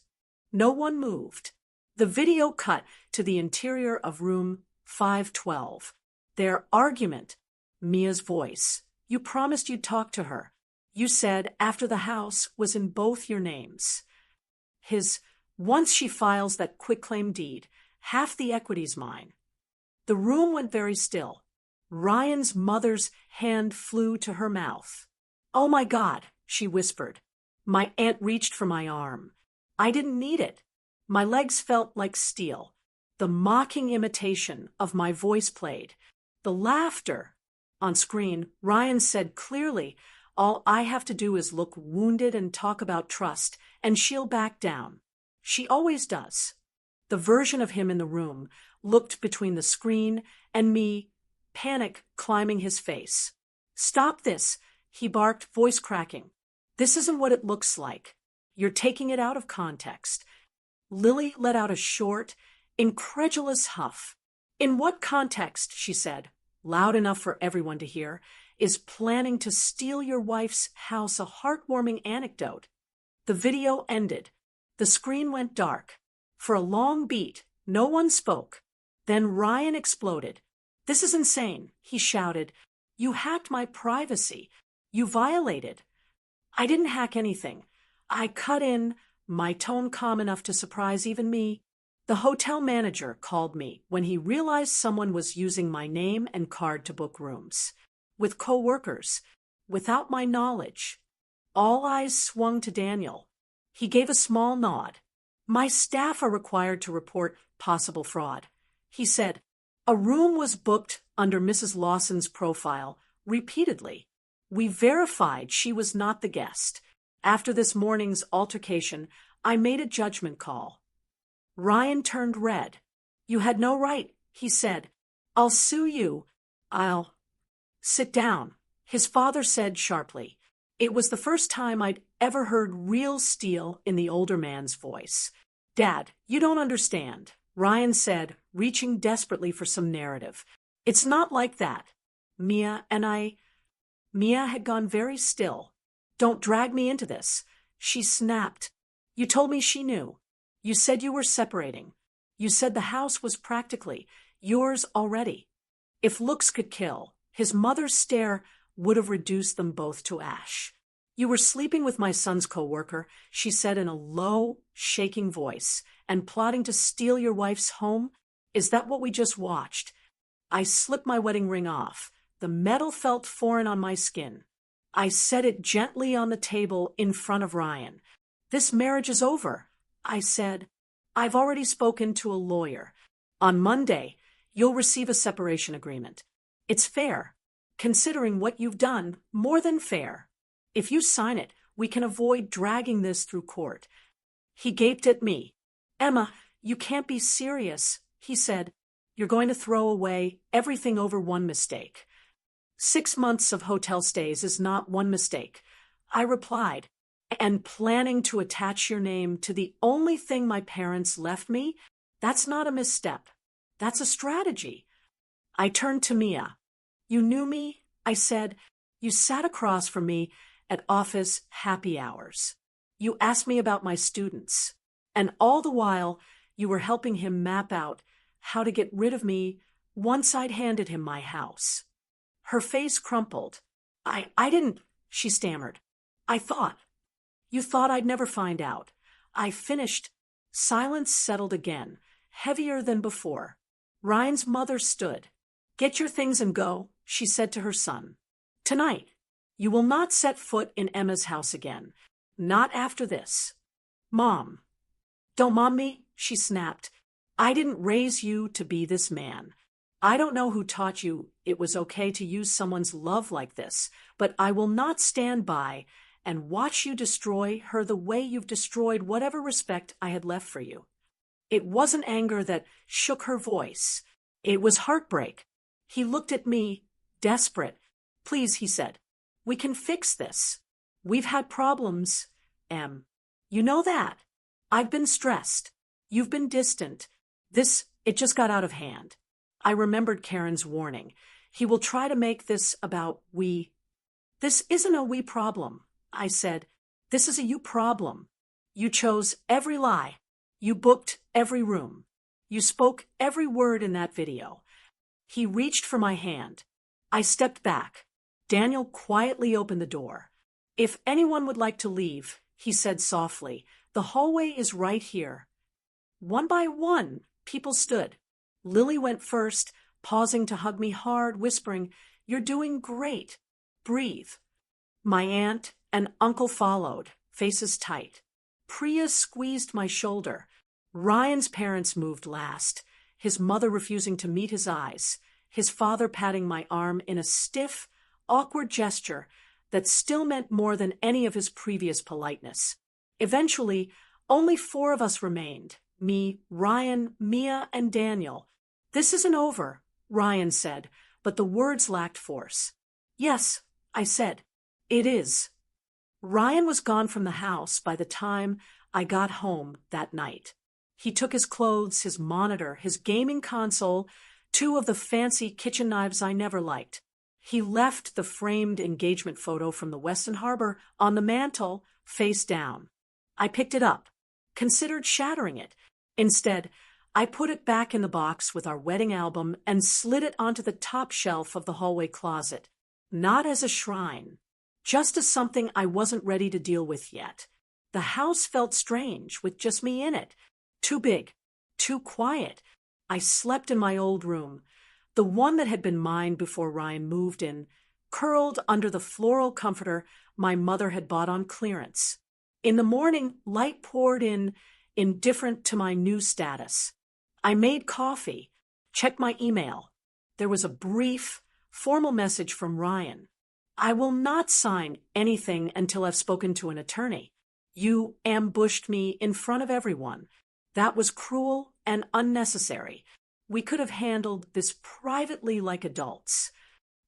No one moved. The video cut to the interior of room 512. Their argument. Mia's voice. You promised you'd talk to her. You said after the house was in both your names. Once she files that quitclaim deed, half the equity's mine. The room went very still. Ryan's mother's hand flew to her mouth. Oh my God, she whispered. My aunt reached for my arm. I didn't need it. My legs felt like steel. The mocking imitation of my voice played. The laughter. On screen, Ryan said clearly, all I have to do is look wounded and talk about trust, and she'll back down. She always does. The version of him in the room looked between the screen and me, panic climbing his face. Stop this, he barked, voice cracking. This isn't what it looks like. You're taking it out of context. Lily let out a short, incredulous huff. In what context, she said, loud enough for everyone to hear, is planning to steal your wife's house a heartwarming anecdote? The video ended. The screen went dark. For a long beat, no one spoke. Then Ryan exploded. This is insane, he shouted. You hacked my privacy. You violated. I didn't hack anything. I cut in, my tone calm enough to surprise even me. The hotel manager called me when he realized someone was using my name and card to book rooms. With co-workers. Without my knowledge. All eyes swung to Daniel. He gave a small nod. My staff are required to report possible fraud. He said, a room was booked under Mrs. Lawson's profile repeatedly. We verified she was not the guest. After this morning's altercation, I made a judgment call. Ryan turned red. You had no right, he said. I'll sue you. I'll... Sit down, his father said sharply. It was the first time I'd ever heard real steel in the older man's voice. Dad, you don't understand, Ryan said, reaching desperately for some narrative. It's not like that. Mia and I. Mia had gone very still. Don't drag me into this. She snapped. You told me she knew. You said you were separating. You said the house was practically yours already. If looks could kill, his mother's stare would have reduced them both to ash. You were sleeping with my son's co-worker, she said in a low, shaking voice, and plotting to steal your wife's home? Is that what we just watched? I slipped my wedding ring off. The metal felt foreign on my skin. I set it gently on the table in front of Ryan. This marriage is over, I said. I've already spoken to a lawyer. On Monday, you'll receive a separation agreement. It's fair, considering what you've done, more than fair. If you sign it, we can avoid dragging this through court. He gaped at me. Emma, you can't be serious, he said. You're going to throw away everything over one mistake. 6 months of hotel stays is not one mistake, I replied. And planning to attach your name to the only thing my parents left me, that's not a misstep. That's a strategy. I turned to Mia. You knew me, I said. You sat across from me at office happy hours. You asked me about my students. And all the while, you were helping him map out how to get rid of me once I'd handed him my house. Her face crumpled. I didn't, she stammered. I thought. You thought I'd never find out. I finished. Silence settled again, heavier than before. Ryan's mother stood. Get your things and go, she said to her son. Tonight. You will not set foot in Emma's house again. Not after this. Mom. Don't mom me, she snapped. I didn't raise you to be this man. I don't know who taught you it was okay to use someone's love like this, but I will not stand by and watch you destroy her the way you've destroyed whatever respect I had left for you. It wasn't anger that shook her voice. It was heartbreak. He looked at me, desperate. Please, he said. We can fix this. We've had problems, Em. You know that. I've been stressed. You've been distant. It just got out of hand. I remembered Karen's warning. He will try to make this about we. This isn't a we problem, I said. This is a you problem. You chose every lie. You booked every room. You spoke every word in that video. He reached for my hand. I stepped back. Daniel quietly opened the door. If anyone would like to leave, he said softly, the hallway is right here. One by one, people stood. Lily went first, pausing to hug me hard, whispering, You're doing great. Breathe. My aunt and uncle followed, faces tight. Priya squeezed my shoulder. Ryan's parents moved last, his mother refusing to meet his eyes, his father patting my arm in a stiff, awkward gesture that still meant more than any of his previous politeness. Eventually, only 4 of us remained, me, Ryan, Mia, and Daniel. This isn't over, Ryan said, but the words lacked force. Yes, I said. It is. Ryan was gone from the house by the time I got home that night. He took his clothes, his monitor, his gaming console, 2 of the fancy kitchen knives I never liked. He left the framed engagement photo from the Weston Harbor on the mantel, face down. I picked it up, considered shattering it. Instead, I put it back in the box with our wedding album and slid it onto the top shelf of the hallway closet. Not as a shrine, just as something I wasn't ready to deal with yet. The house felt strange with just me in it. Too big, too quiet. I slept in my old room, the one that had been mine before Ryan moved in, curled under the floral comforter my mother had bought on clearance. In the morning, light poured in, indifferent to my new status. I made coffee, checked my email. There was a brief, formal message from Ryan. I will not sign anything until I've spoken to an attorney. You ambushed me in front of everyone. That was cruel and unnecessary. We could have handled this privately like adults.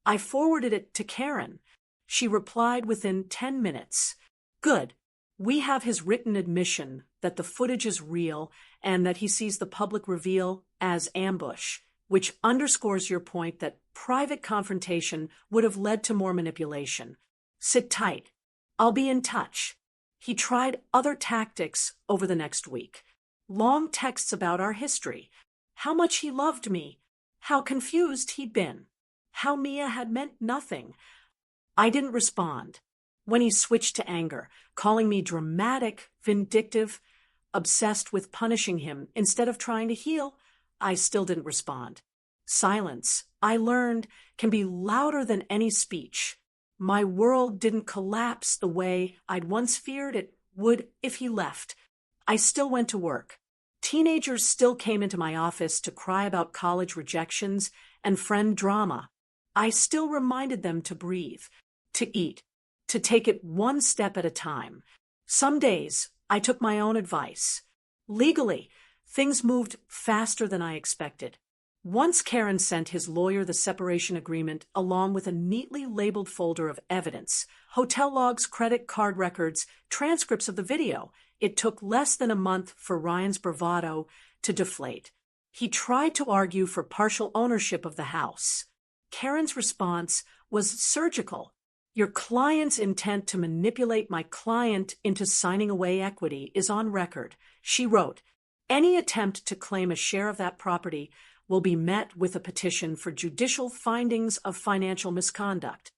I forwarded it to Karen. She replied within 10 minutes. Good. We have his written admission that the footage is real and that he sees the public reveal as ambush. which underscores your point that private confrontation would have led to more manipulation. Sit tight. I'll be in touch. He tried other tactics over the next week. Long texts about our history, how much he loved me, how confused he'd been, how Mia had meant nothing. I didn't respond. When he switched to anger, calling me dramatic, vindictive, obsessed with punishing him instead of trying to heal, I still didn't respond. Silence, I learned, can be louder than any speech. My world didn't collapse the way I'd once feared it would if he left. I still went to work. Teenagers still came into my office to cry about college rejections and friend drama. I still reminded them to breathe, to eat, to take it one step at a time. Some days, I took my own advice. Legally, things moved faster than I expected. Once Karen sent his lawyer the separation agreement along with a neatly labeled folder of evidence, hotel logs, credit card records, transcripts of the video. It took less than a month for Ryan's bravado to deflate. He tried to argue for partial ownership of the house. Karen's response was surgical. Your client's intent to manipulate my client into signing away equity is on record. She wrote, any attempt to claim a share of that property will be met with a petition for judicial findings of financial misconduct.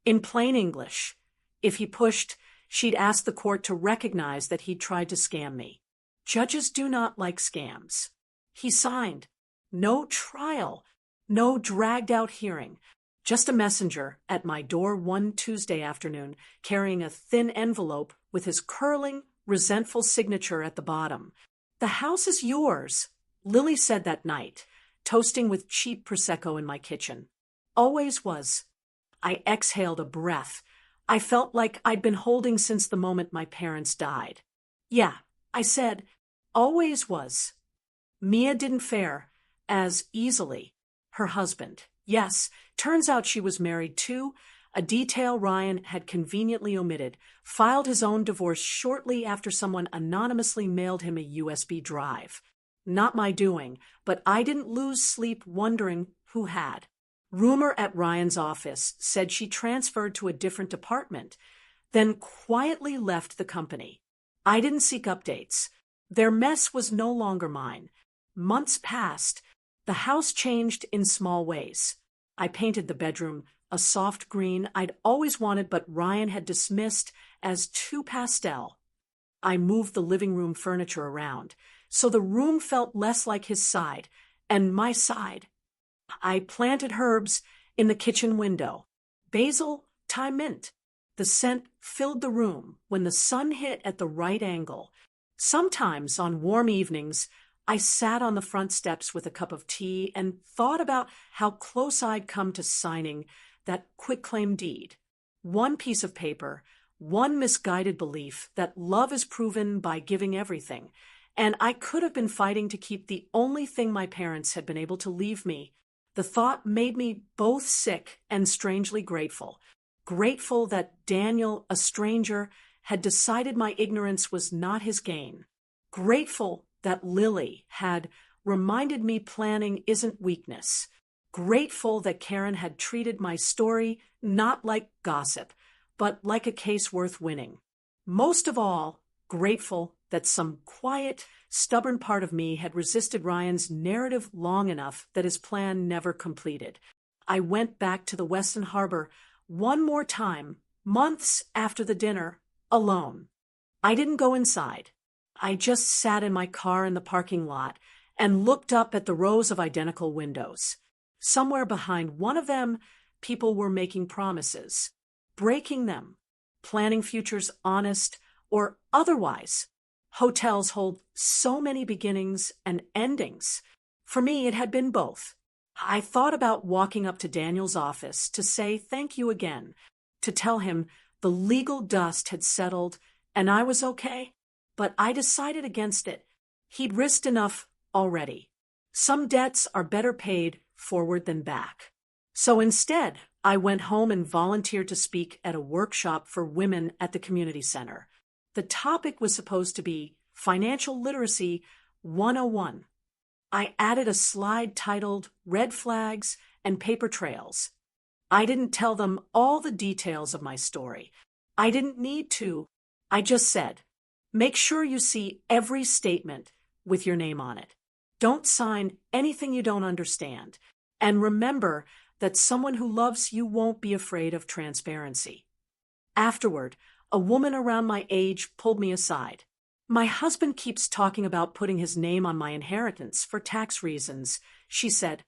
In plain English, if he pushed, she'd ask the court to recognize that he'd tried to scam me. Judges do not like scams. He signed. No trial. No dragged-out hearing. Just a messenger at my door one Tuesday afternoon carrying a thin envelope with his curling, resentful signature at the bottom. The house is yours, Lily said that night, toasting with cheap Prosecco in my kitchen. Always was. I exhaled a breath. I felt like I'd been holding since the moment my parents died. Yeah, I said, always was. Mia didn't fare as easily. Her husband. Yes, turns out she was married too, a detail Ryan had conveniently omitted, filed his own divorce shortly after someone anonymously mailed him a USB drive. Not my doing, but I didn't lose sleep wondering who had. Rumor at Ryan's office said she transferred to a different department, then quietly left the company. I didn't seek updates. Their mess was no longer mine. Months passed. The house changed in small ways. I painted the bedroom a soft green I'd always wanted but Ryan had dismissed as too pastel. I moved the living room furniture around, so the room felt less like his side and my side. I planted herbs in the kitchen window. Basil, Thai mint. The scent filled the room when the sun hit at the right angle. Sometimes on warm evenings, I sat on the front steps with a cup of tea and thought about how close I'd come to signing that quitclaim deed. One piece of paper, one misguided belief that love is proven by giving everything, and I could have been fighting to keep the only thing my parents had been able to leave me. The thought made me both sick and strangely grateful. Grateful that Daniel, a stranger, had decided my ignorance was not his gain. Grateful that Lily had reminded me planning isn't weakness. Grateful that Karen had treated my story not like gossip, but like a case worth winning. Most of all, grateful that some quiet, stubborn part of me had resisted Ryan's narrative long enough that his plan never completed. I went back to the Weston Harbor one more time, months after the dinner, alone. I didn't go inside. I just sat in my car in the parking lot and looked up at the rows of identical windows. Somewhere behind one of them, people were making promises, breaking them, planning futures honest or otherwise. Hotels hold so many beginnings and endings. For me, it had been both. I thought about walking up to Daniel's office to say thank you again, to tell him the legal dust had settled and I was okay. But I decided against it. He'd risked enough already. Some debts are better paid forward than back. So instead, I went home and volunteered to speak at a workshop for women at the community center. The topic was supposed to be Financial Literacy 101. I added a slide titled Red Flags and Paper Trails. I didn't tell them all the details of my story. I didn't need to. I just said, make sure you see every statement with your name on it. Don't sign anything you don't understand. And remember that someone who loves you won't be afraid of transparency. Afterward, a woman around my age pulled me aside. My husband keeps talking about putting his name on my inheritance for tax reasons, she said.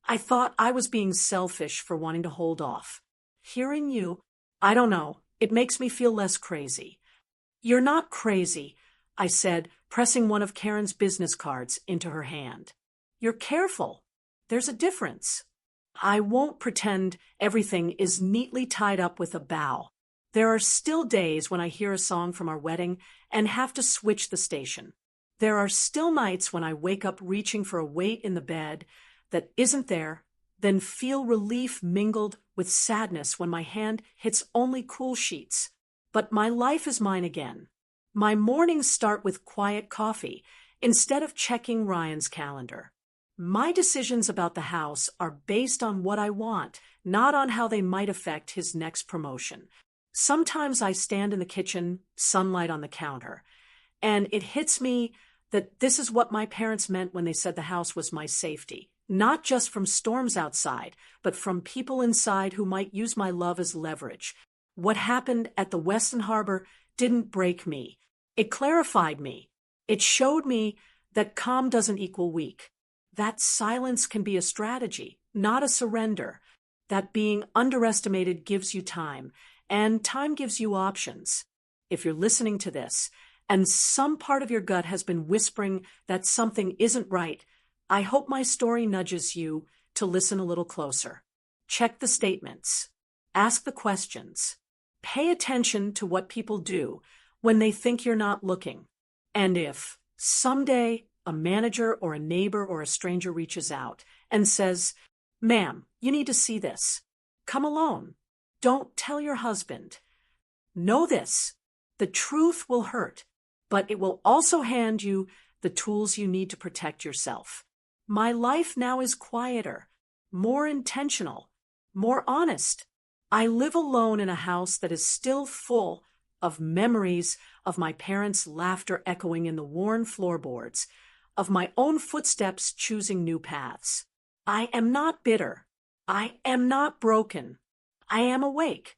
I thought I was being selfish for wanting to hold off. Hearing you, I don't know, it makes me feel less crazy. You're not crazy, I said, pressing one of Karen's business cards into her hand. You're careful. There's a difference. I won't pretend everything is neatly tied up with a bow. There are still days when I hear a song from our wedding and have to switch the station. There are still nights when I wake up reaching for a weight in the bed that isn't there, then feel relief mingled with sadness when my hand hits only cool sheets. But my life is mine again. My mornings start with quiet coffee instead of checking Ryan's calendar. My decisions about the house are based on what I want, not on how they might affect his next promotion. Sometimes I stand in the kitchen, sunlight on the counter, and it hits me that this is what my parents meant when they said the house was my safety, not just from storms outside, but from people inside who might use my love as leverage. What happened at the Weston Harbor didn't break me. It clarified me. It showed me that calm doesn't equal weak. That silence can be a strategy, not a surrender. That being underestimated gives you time, and time gives you options. If you're listening to this, and some part of your gut has been whispering that something isn't right, I hope my story nudges you to listen a little closer. Check the statements. Ask the questions. Pay attention to what people do when they think you're not looking. And if someday a manager or a neighbor or a stranger reaches out and says, "Ma'am, you need to see this," come alone. Don't tell your husband. Know this: the truth will hurt, but it will also hand you the tools you need to protect yourself. My life now is quieter, more intentional, more honest. I live alone in a house that is still full of memories of my parents' laughter echoing in the worn floorboards, of my own footsteps choosing new paths. I am not bitter. I am not broken. I am awake.